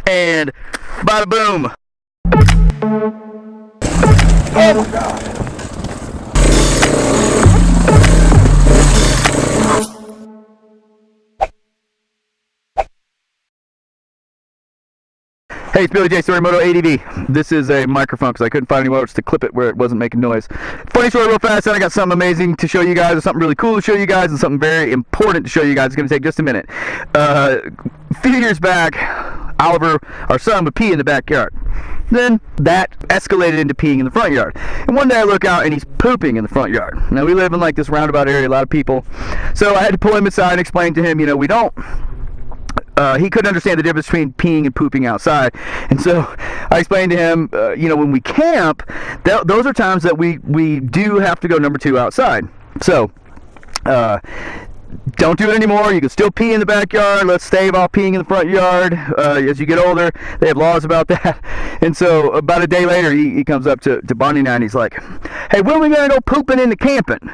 and bada boom. Oh God. Hey, it's Billy J. Story Moto ADV. This is a microphone because I couldn't find any words to clip it where it wasn't making noise. Funny story real fast, and I got something amazing to show you guys, something really cool to show you guys, and something very important to show you guys. It's going to take just a minute. A few years back, Oliver, our son, would pee in the backyard. Then that escalated into peeing in the front yard. And one day I look out and he's pooping in the front yard. Now we live in like this roundabout area, a lot of people. So I had to pull him aside and explain to him, you know, we don't... he couldn't understand the difference between peeing and pooping outside, and so I explained to him, you know, when we camp, those are times that we do have to go number 2 outside. So don't do it anymore. You can still pee in the backyard. Let's stave off peeing in the front yard. As you get older, they have laws about that. And so about a day later, he comes up to Bonnie and I, and he's like, hey, when are we going to go pooping in the camping?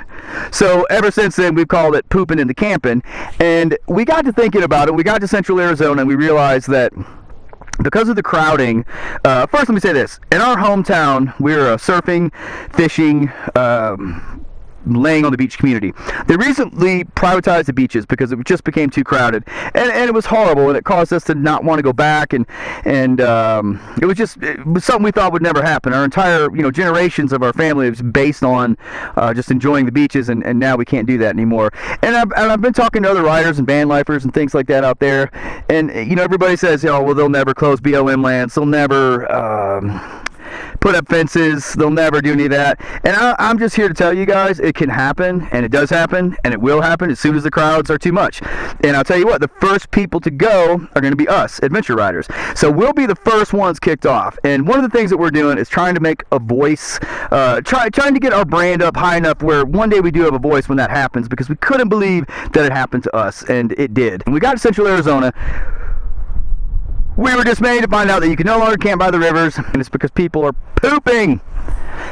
So ever since then, we've called it pooping in the camping. And we got to thinking about it. We got to Central Arizona, and we realized that because of the crowding, first let me say this. In our hometown, we're surfing, fishing, laying on the beach community. They recently privatized the beaches because it just became too crowded, and it was horrible, and it caused us to not want to go back, and it was something we thought would never happen. Our entire, you know, generations of our family was based on just enjoying the beaches, and now we can't do that anymore. And I've been talking to other riders and van lifers and things like that out there, and you know, everybody says, oh, well, they'll never close BLM lands, they'll never put up fences, they'll never do any of that. And I'm just here to tell you guys, it can happen, and it does happen, and it will happen as soon as the crowds are too much. And I'll tell you what, the first people to go are going to be us, adventure riders. So we'll be the first ones kicked off. And one of the things that we're doing is trying to make a voice, trying to get our brand up high enough where one day we do have a voice when that happens, because we couldn't believe that it happened to us, and it did. And we got to Central Arizona. We were dismayed to find out that you can no longer camp by the rivers, and it's because people are pooping.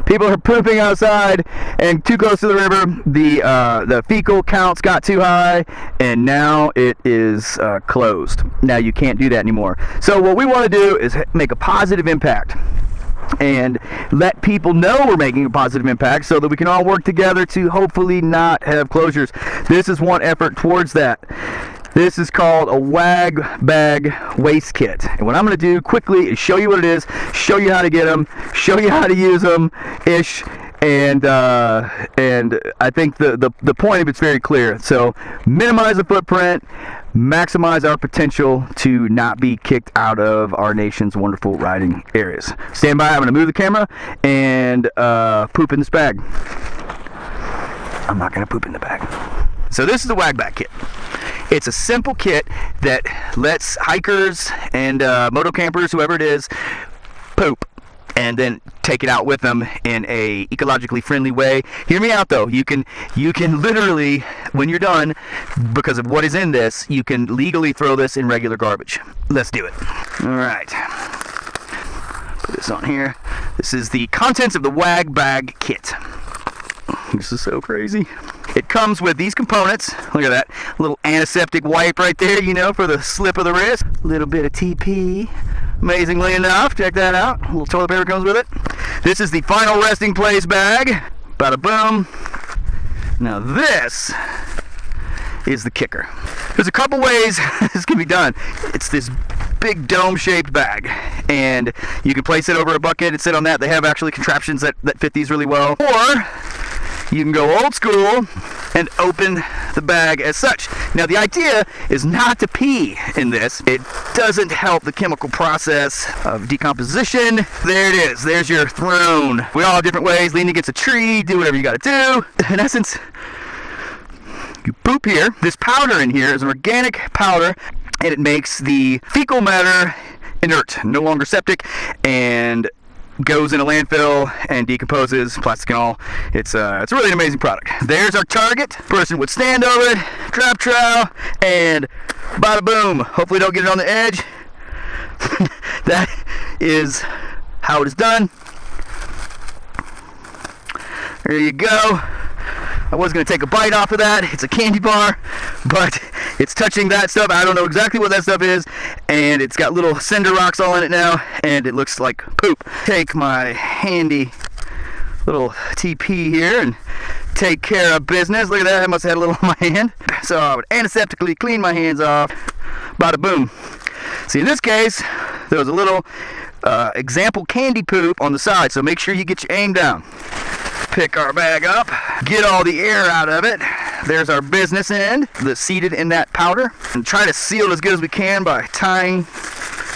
People are pooping outside and too close to the river. The fecal counts got too high, and now it is closed. Now you can't do that anymore. So what we want to do is make a positive impact and let people know we're making a positive impact so that we can all work together to hopefully not have closures. This is one effort towards that. This is called a WAG bag waste kit. And what I'm going to do quickly is show you what it is, show you how to get them, show you how to use them, and I think the point of it's very clear. So minimize the footprint, maximize our potential to not be kicked out of our nation's wonderful riding areas. Stand by, I'm going to move the camera and poop in this bag. I'm not going to poop in the bag. So this is the WAG bag kit. It's a simple kit that lets hikers and moto campers, whoever it is, poop and then take it out with them in a ecologically friendly way. Hear me out though. You can literally, when you're done, because of what is in this, you can legally throw this in regular garbage. Let's do it. All right. Put this on here. This is the contents of the WAG bag kit. This is so crazy. It comes with these components. Look at that little antiseptic wipe right there, you know, for the slip of the wrist. A little bit of TP, amazingly enough. Check that out. A little toilet paper comes with it. This is the final resting place bag. Bada boom. Now this is the kicker. There's a couple ways this can be done. It's this big dome-shaped bag, and you can place it over a bucket and sit on that. They have actually contraptions that fit these really well. Or you can go old school and open the bag as such. Now the idea is not to pee in this. It doesn't help the chemical process of decomposition. There it is. There's your throne. We all have different ways. Lean against a tree, do whatever you gotta do. In essence, you poop here. This powder in here is an organic powder, and it makes the fecal matter inert, no longer septic, and goes in a landfill and decomposes, plastic and all. It's really an amazing product. There's our target. Person would stand over it, drop trowel, and bada boom. Hopefully don't get it on the edge. That is how it is done. There you go. I was going to take a bite off of that. It's a candy bar, but it's touching that stuff. I don't know exactly what that stuff is, and it's got little cinder rocks all in it now, and it looks like poop. Take my handy little TP here and take care of business. Look at that, I must have had a little on my hand. So I would antiseptically clean my hands off. Bada boom. See, in this case, there was a little example candy poop on the side, so make sure you get your aim down. Pick our bag up, get all the air out of it. There's our business end that's seated in that powder, and try to seal it as good as we can by tying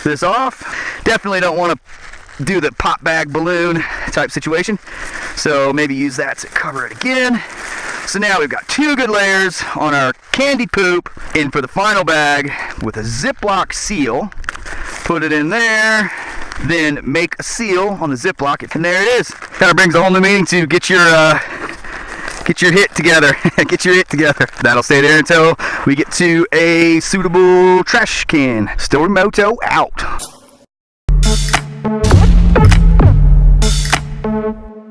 this off. Definitely don't want to do the pop bag balloon type situation, so maybe use that to cover it again. So now we've got 2 good layers on our candy poop in for the final bag with a Ziploc seal. Put it in there, then make a seal on the Ziploc, and there it is. Kind of brings a whole new meaning to get your hit together. Get your hit together. That'll stay there until we get to a suitable trash can. Story Moto out.